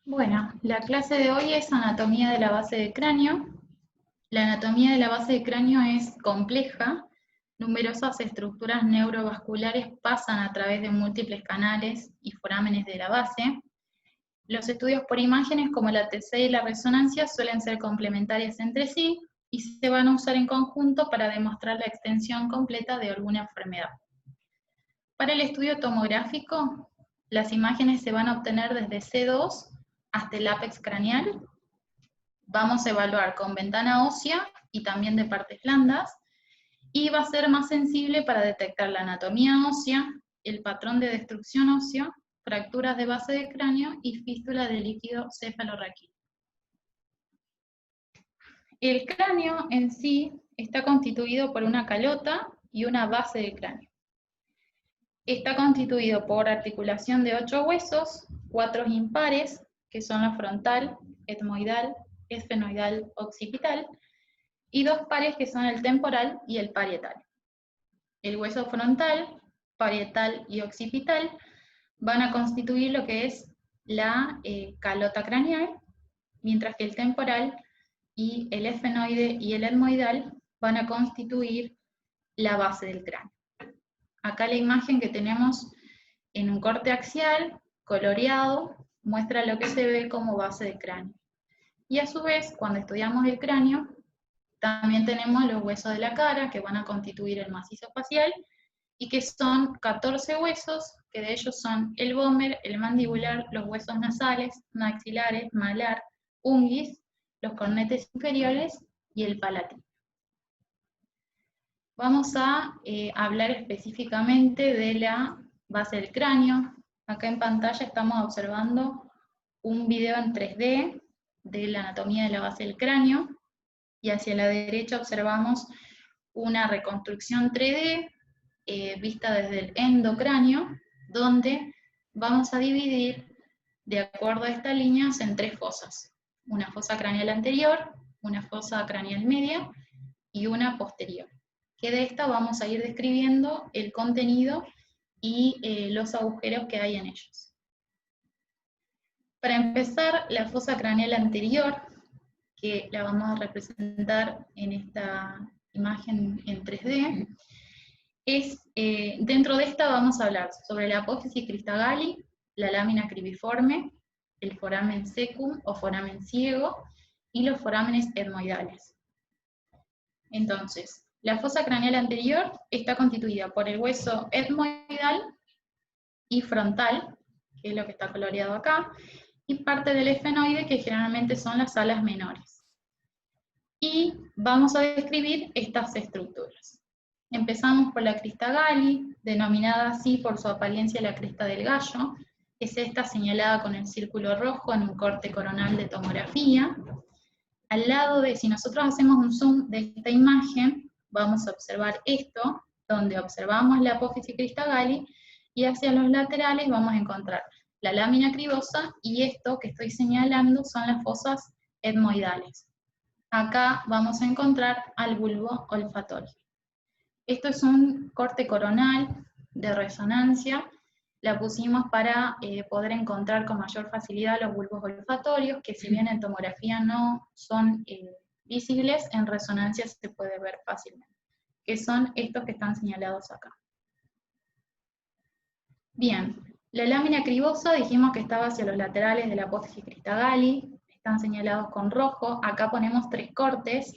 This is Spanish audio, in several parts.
Bueno, la clase de hoy es anatomía de la base del cráneo. La anatomía de la base del cráneo es compleja. Numerosas estructuras neurovasculares pasan a través de múltiples canales y forámenes de la base. Los estudios por imágenes como la TC y la resonancia suelen ser complementarias entre sí y se van a usar en conjunto para demostrar la extensión completa de alguna enfermedad. Para el estudio tomográfico, las imágenes se van a obtener desde C2 hasta el ápex craneal. Vamos a evaluar con ventana ósea y también de partes blandas, y va a ser más sensible para detectar la anatomía ósea, el patrón de destrucción ósea, fracturas de base de cráneo y fístula de líquido cefalorraquídeo. El cráneo en sí está constituido por una calota y una base de cráneo. Está constituido por articulación de 8 huesos, 4 impares, que son la frontal, etmoidal, esfenoidal, occipital, y 2 pares que son el temporal y el parietal. El hueso frontal, parietal y occipital van a constituir lo que es la calota craneal, mientras que el temporal y el esfenoide y el etmoidal van a constituir la base del cráneo. Acá la imagen que tenemos en un corte axial, coloreado, muestra lo que se ve como base de cráneo. Y a su vez, cuando estudiamos el cráneo, también tenemos los huesos de la cara, que van a constituir el macizo facial, y que son 14 huesos, que de ellos son el vómer, el mandibular, los huesos nasales, maxilares, malar, unguis, los cornetes inferiores y el palatino. Vamos a hablar específicamente de la base del cráneo. Acá en pantalla estamos observando un video en 3D de la anatomía de la base del cráneo, y hacia la derecha observamos una reconstrucción 3D vista desde el endocráneo, donde vamos a dividir, de acuerdo a estas líneas, en 3 fosas. Una fosa craneal anterior, una fosa craneal media y una posterior. Que de esta vamos a ir describiendo el contenido y los agujeros que hay en ellos. Para empezar, la fosa craneal anterior, que la vamos a representar en esta imagen en 3D, dentro de esta vamos a hablar sobre la apófisis cristagali, la lámina cribiforme, el foramen secum o foramen ciego, y los forámenes etmoidales. Entonces, la fosa craneal anterior está constituida por el hueso etmoidal y frontal, que es lo que está coloreado acá, y parte del esfenoide, que generalmente son las alas menores. Y vamos a describir estas estructuras. Empezamos por la crista Galli, denominada así por su apariencia la cresta del gallo, que es esta señalada con el círculo rojo en un corte coronal de tomografía. Al lado de, si nosotros hacemos un zoom de esta imagen, vamos a observar esto, donde observamos la apófisis crista Galli, y hacia los laterales vamos a encontrar la lámina cribosa, y esto que estoy señalando son las fosas etmoidales. Acá vamos a encontrar al bulbo olfatorio. Esto es un corte coronal de resonancia. La pusimos para poder encontrar con mayor facilidad los bulbos olfatorios, que si bien en tomografía no son visibles, en resonancia se puede ver fácilmente, que son estos que están señalados acá. Bien, la lámina cribosa dijimos que estaba hacia los laterales de la apófisis crista Galli, están señalados con rojo. Acá ponemos 3 cortes,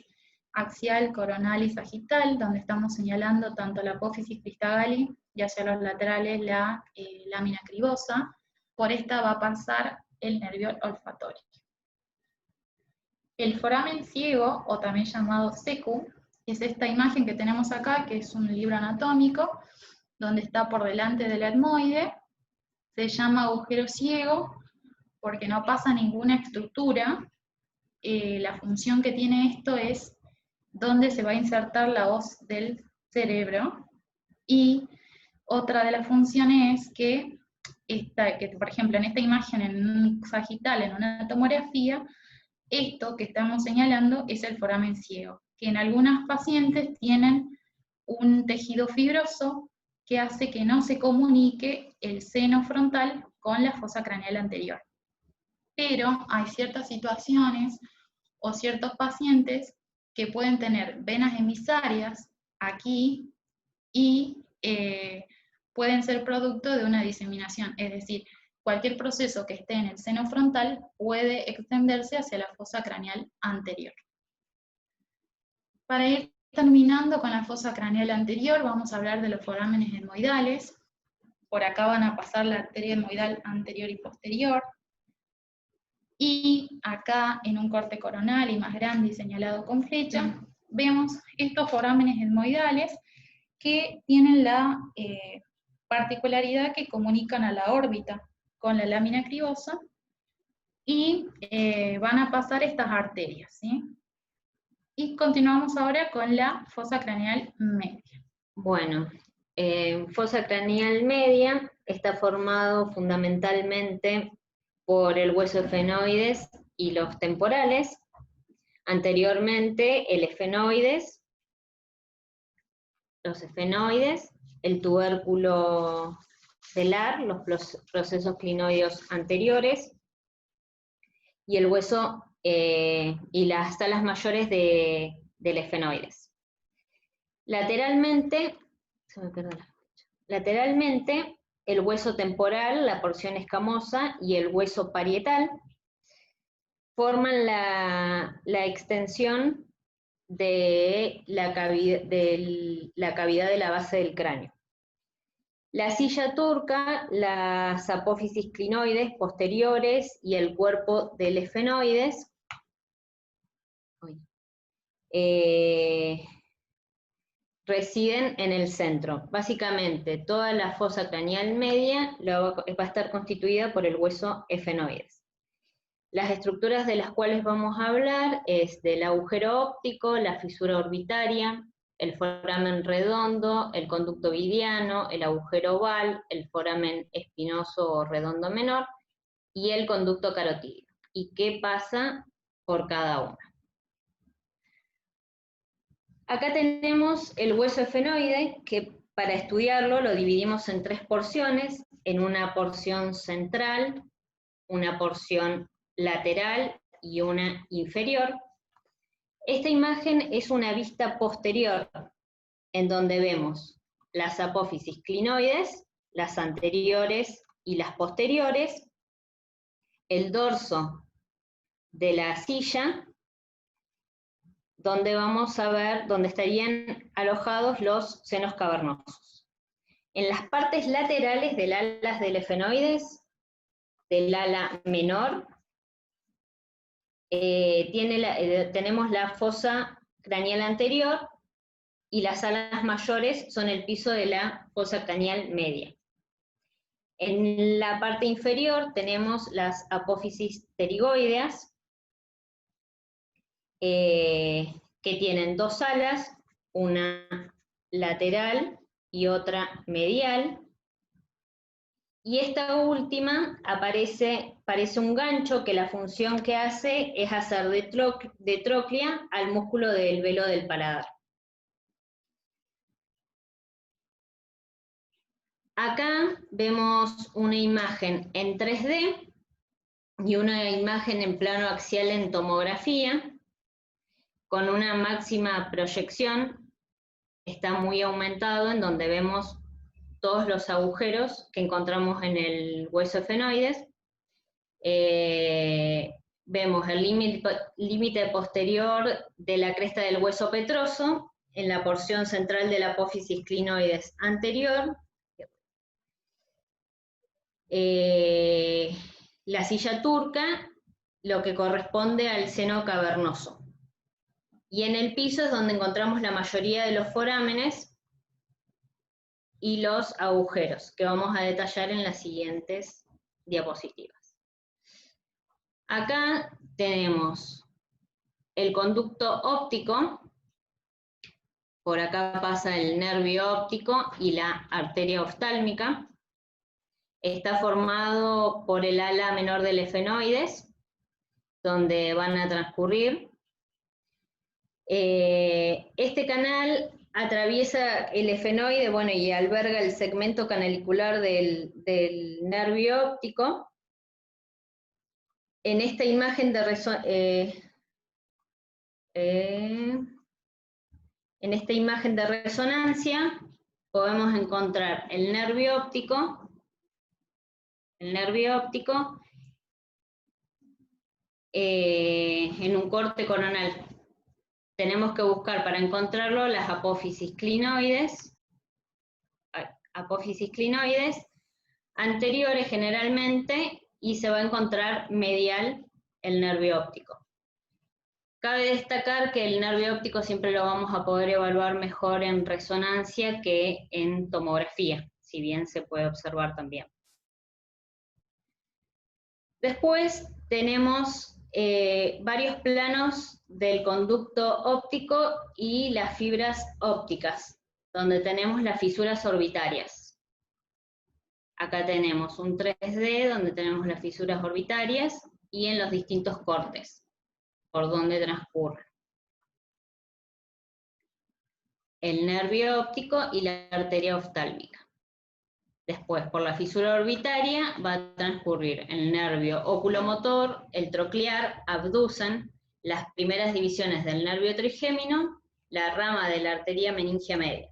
axial, coronal y sagital, donde estamos señalando tanto la apófisis crista Galli y hacia los laterales la lámina cribosa. Por esta va a pasar el nervio olfatorio. El foramen ciego, o también llamado secum, es esta imagen que tenemos acá, que es un libro anatómico, donde está por delante del etmoide. Se llama agujero ciego porque no pasa ninguna estructura. La función que tiene esto es dónde se va a insertar la hoz del cerebro, y otra de las funciones es que por ejemplo, en esta imagen, en un sagital, en una tomografía, esto que estamos señalando es el foramen ciego, que en algunas pacientes tienen un tejido fibroso que hace que no se comunique el seno frontal con la fosa craneal anterior. pero hay ciertas situaciones o ciertos pacientes que pueden tener venas emisarias aquí y pueden ser producto de una diseminación, es decir, cualquier proceso que esté en el seno frontal puede extenderse hacia la fosa craneal anterior. Para ir terminando con la fosa craneal anterior, vamos a hablar de los forámenes etmoidales. Por acá van a pasar la arteria etmoidal anterior y posterior. Y acá, en un corte coronal y más grande y señalado con flecha, vemos estos forámenes etmoidales que tienen la particularidad que comunican a la órbita con la lámina cribosa y van a pasar estas arterias, ¿sí? Y continuamos ahora con la fosa craneal media. Bueno, fosa craneal media está formado fundamentalmente por el hueso efenoides y los temporales. Anteriormente el efenoides, los efenoides, el tubérculo velar, los procesos clinoideos anteriores, y el hueso y las salas mayores del efenoides. Lateralmente, el hueso temporal, la porción escamosa, y el hueso parietal forman la extensión de la cavidad de la base del cráneo. La silla turca, las apófisis clinoides posteriores y el cuerpo del efenoides residen en el centro. Básicamente, toda la fosa craneal media va a estar constituida por el hueso efenoides. Las estructuras de las cuales vamos a hablar es del agujero óptico, la fisura orbitaria, el foramen redondo, el conducto vidiano, el agujero oval, el foramen espinoso o redondo menor y el conducto carotídeo. ¿Y qué pasa por cada uno? Acá tenemos el hueso efenoide, que para estudiarlo lo dividimos en 3 porciones, en una porción central, una porción lateral y una inferior. Esta imagen es una vista posterior, en donde vemos las apófisis clinoides, las anteriores y las posteriores, el dorso de la silla, donde vamos a ver, donde estarían alojados los senos cavernosos. En las partes laterales del alas del efenoides, del ala menor, tenemos la fosa craneal anterior y las alas mayores son el piso de la fosa craneal media. En la parte inferior tenemos las apófisis pterigoideas, que tienen 2 alas, una lateral y otra medial, y esta última parece un gancho que la función que hace es hacer de tróclea al músculo del velo del paladar. Acá vemos una imagen en 3D y una imagen en plano axial en tomografía, con una máxima proyección, está muy aumentado, en donde vemos todos los agujeros que encontramos en el hueso efenoides. Vemos el límite posterior de la cresta del hueso petroso, en la porción central de la apófisis clinoides anterior. La silla turca, lo que corresponde al seno cavernoso. Y en el piso es donde encontramos la mayoría de los forámenes y los agujeros, que vamos a detallar en las siguientes diapositivas. Acá tenemos el conducto óptico, por acá pasa el nervio óptico y la arteria oftálmica. Está formado por el ala menor del efenoides, donde van a transcurrir. Este canal atraviesa el efenoide, bueno, y alberga el segmento canalicular del nervio óptico, En esta imagen de resonancia podemos encontrar el nervio óptico en un corte coronal. Tenemos que buscar para encontrarlo las apófisis clinoides anteriores generalmente, y se va a encontrar medial el nervio óptico. Cabe destacar que el nervio óptico siempre lo vamos a poder evaluar mejor en resonancia que en tomografía, si bien se puede observar también. Después tenemos varios planos del conducto óptico y las fibras ópticas, donde tenemos las fisuras orbitarias. Acá tenemos un 3D donde tenemos las fisuras orbitarias y en los distintos cortes por donde transcurre el nervio óptico y la arteria oftálmica. Después, por la fisura orbitaria va a transcurrir el nervio oculomotor, el troclear, abducen, las primeras divisiones del nervio trigémino, la rama de la arteria meningia media.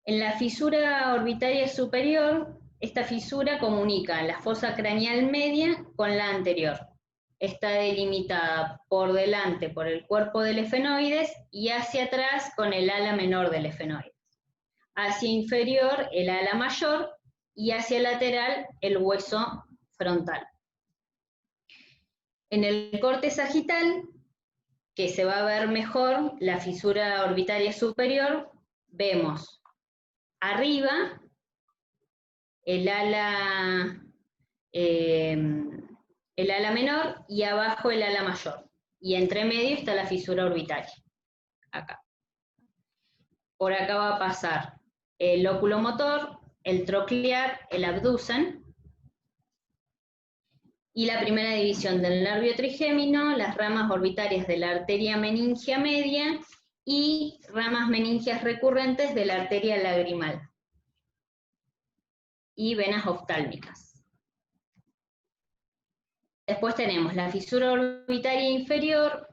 En la fisura orbitaria superior, esta fisura comunica la fosa craneal media con la anterior. Está delimitada por delante por el cuerpo del efenoides y hacia atrás con el ala menor del efenoides. Hacia inferior el ala mayor y hacia lateral el hueso frontal. En el corte sagital, que se va a ver mejor la fisura orbitaria superior, vemos arriba el ala menor y abajo el ala mayor. Y entre medio está la fisura orbitaria, acá. Por acá va a pasar el oculomotor, el troclear, el abducen, y la primera división del nervio trigémino, las ramas orbitarias de la arteria meningia media y ramas meningias recurrentes de la arteria lagrimal y venas oftálmicas. Después tenemos la fisura orbitaria inferior,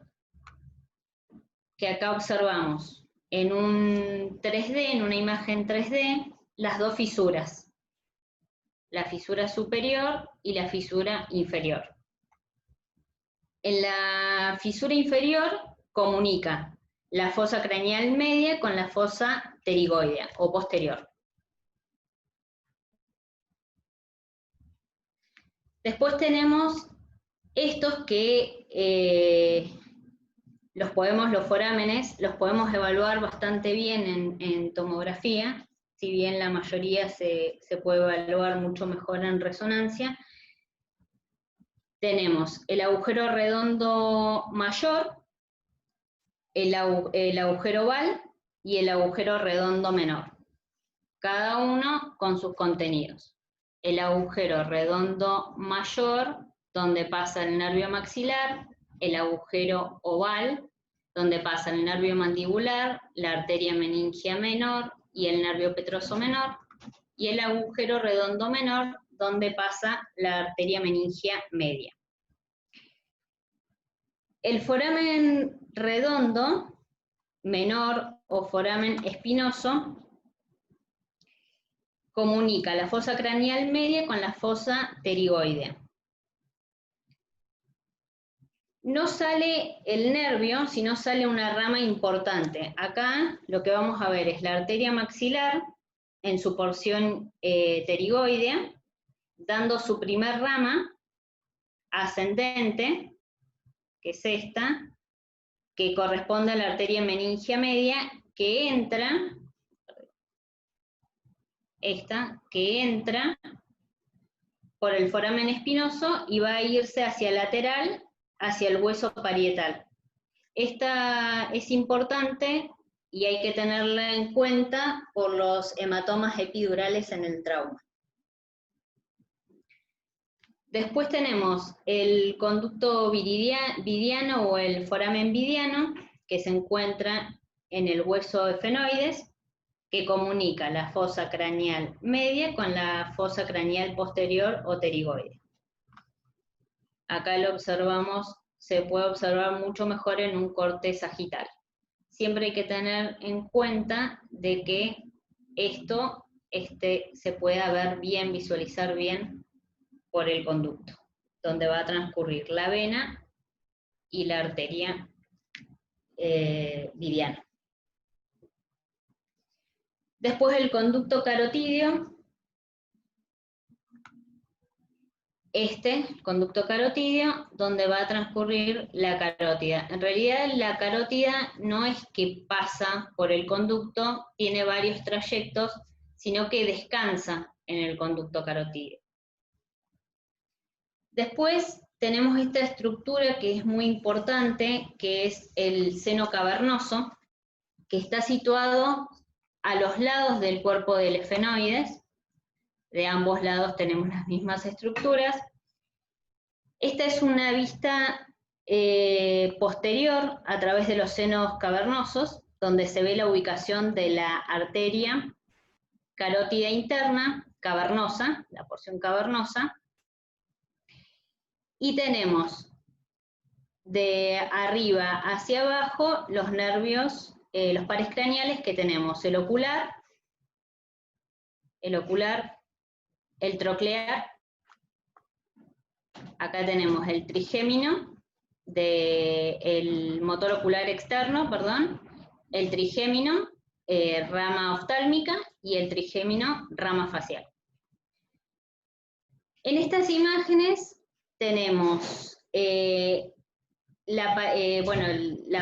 que acá observamos en un 3D, en una imagen 3D, las dos fisuras, la fisura superior y la fisura inferior. En la fisura inferior comunica la fosa craneal media con la fosa pterigoidea o posterior. Después tenemos estos que los forámenes los podemos evaluar bastante bien en tomografía, si bien la mayoría se puede evaluar mucho mejor en resonancia. Tenemos el agujero redondo mayor, el agujero oval y el agujero redondo menor, cada uno con sus contenidos. El agujero redondo mayor, donde pasa el nervio maxilar, el agujero oval, donde pasa el nervio mandibular, la arteria meningia menor y el nervio petroso menor, y el agujero redondo menor, donde pasa la arteria meningia media. El foramen redondo menor o foramen espinoso comunica la fosa craneal media con la fosa pterigoidea. No sale el nervio, sino sale una rama importante. Acá lo que vamos a ver es la arteria maxilar en su porción pterigoidea, dando su primer rama ascendente, que es esta, que corresponde a la arteria meningia media, que entra por el foramen espinoso y va a irse hacia lateral, hacia el hueso parietal. Esta es importante y hay que tenerla en cuenta por los hematomas epidurales en el trauma. Después tenemos el conducto vidiano o el foramen vidiano, que se encuentra en el hueso efenoides, que comunica la fosa craneal media con la fosa craneal posterior o pterigoide. Acá lo observamos, se puede observar mucho mejor en un corte sagital. Siempre hay que tener en cuenta de que esto se pueda ver bien, visualizar bien por el conducto, donde va a transcurrir la vena y la arteria liviana. Después el conducto carotídeo, conducto carotídeo, donde va a transcurrir la carótida. En realidad la carótida no es que pasa por el conducto, tiene varios trayectos, sino que descansa en el conducto carotídeo. Después tenemos esta estructura que es muy importante, que es el seno cavernoso, que está situado a los lados del cuerpo del efenoides. De ambos lados tenemos las mismas estructuras. Esta es una vista posterior a través de los senos cavernosos, donde se ve la ubicación de la arteria carótida interna, cavernosa, la porción cavernosa, y tenemos de arriba hacia abajo los nervios, los pares craneales que tenemos, el ocular, el troclear, acá tenemos el trigémino, el motor ocular externo, perdón, el trigémino, rama oftálmica, y el trigémino, rama facial. En estas imágenes tenemos la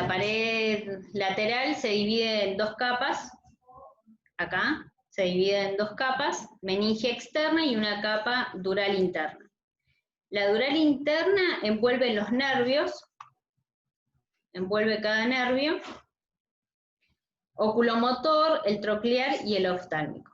pared lateral se divide en dos capas, acá, se divide en dos capas, meningia externa y una capa dural interna. La dural interna envuelve los nervios, envuelve cada nervio, oculomotor, el troclear y el oftálmico.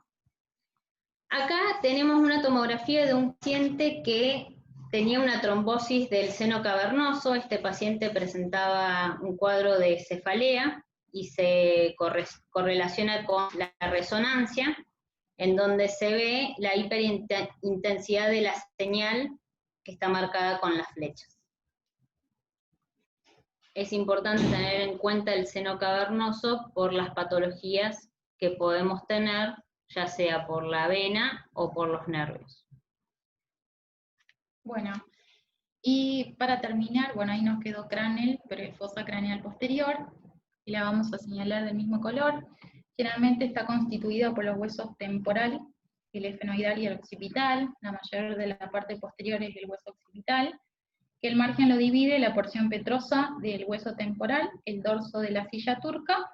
Acá tenemos una tomografía de un paciente que tenía una trombosis del seno cavernoso. Este paciente presentaba un cuadro de cefalea y se correlaciona con la resonancia, en donde se ve la hiperintensidad de la señal que está marcada con las flechas. Es importante tener en cuenta el seno cavernoso por las patologías que podemos tener, ya sea por la vena o por los nervios. Bueno, y para terminar, bueno, ahí nos quedó cranel, pero es fosa craneal posterior, y la vamos a señalar del mismo color. Generalmente está constituida por los huesos temporal, el efenoidal y el occipital. La mayor de la parte posterior es el hueso occipital, que el margen lo divide la porción petrosa del hueso temporal, el dorso de la silla turca,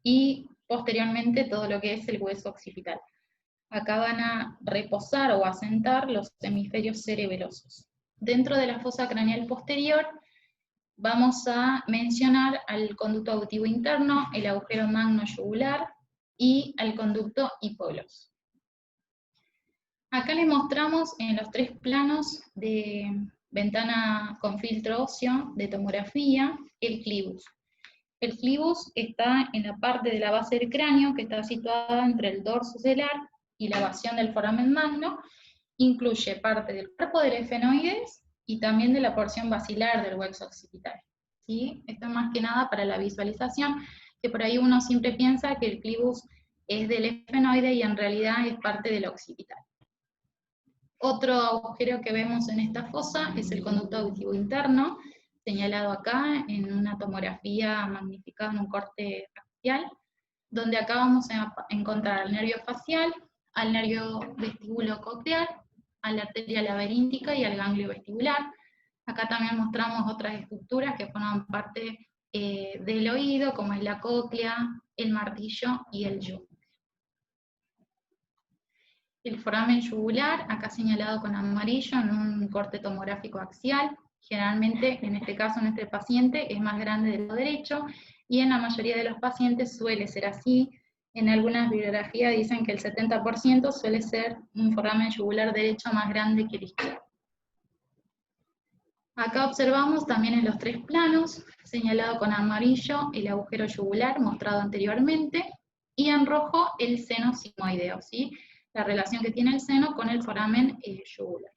y posteriormente todo lo que es el hueso occipital. Acá van a reposar o asentar los hemisferios cerebelosos. Dentro de la fosa craneal posterior vamos a mencionar al conducto auditivo interno, el agujero magno yugular y al conducto hipogloso. Acá les mostramos en los tres planos de ventana con filtro óseo de tomografía el clivus. El clivus está en la parte de la base del cráneo que está situada entre el dorso celar y la basión del foramen magno. Incluye parte del cuerpo del efenoides y también de la porción basilar del hueso occipital. ¿Sí? Esto es más que nada para la visualización, que por ahí uno siempre piensa que el clivus es del efenoide y en realidad es parte del occipital. Otro agujero que vemos en esta fosa es el conducto auditivo interno, señalado acá en una tomografía magnificada en un corte facial, donde acá vamos a encontrar al nervio facial, al nervio vestíbulo-coclear, a la arteria laberíntica y al ganglio vestibular. Acá también mostramos otras estructuras que forman parte del oído, como es la cóclea, el martillo y el yunque. El foramen yugular, acá señalado con amarillo en un corte tomográfico axial, generalmente en este caso en este paciente es más grande del lado derecho, y en la mayoría de los pacientes suele ser así. En algunas bibliografías dicen que el 70% suele ser un foramen yugular derecho más grande que el izquierdo. Acá observamos también en los tres planos, señalado con amarillo, el agujero yugular mostrado anteriormente, y en rojo el seno sigmoideo, ¿sí? La relación que tiene el seno con el foramen yugular.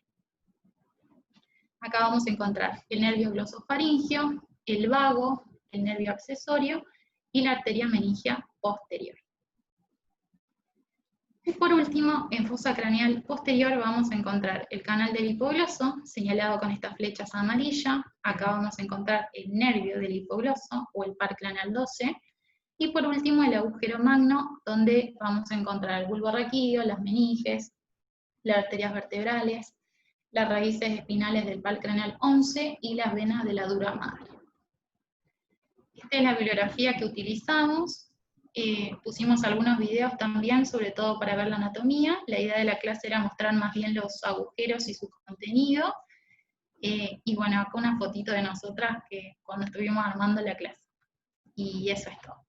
Acá vamos a encontrar el nervio glosofaringeo, el vago, el nervio accesorio y la arteria meningia posterior. Y por último, en fosa craneal posterior vamos a encontrar el canal del hipogloso, señalado con estas flechas amarillas. Acá vamos a encontrar el nervio del hipogloso, o el par craneal 12. Y por último, el agujero magno, donde vamos a encontrar el bulbo raquídeo, las meninges, las arterias vertebrales, las raíces espinales del par craneal 11 y las venas de la dura madre. Esta es la bibliografía que utilizamos. Pusimos algunos videos también, sobre todo para ver la anatomía. La idea de la clase era mostrar más bien los agujeros y su contenido. Y bueno, acá una fotito de nosotras que cuando estuvimos armando la clase. Y eso es todo.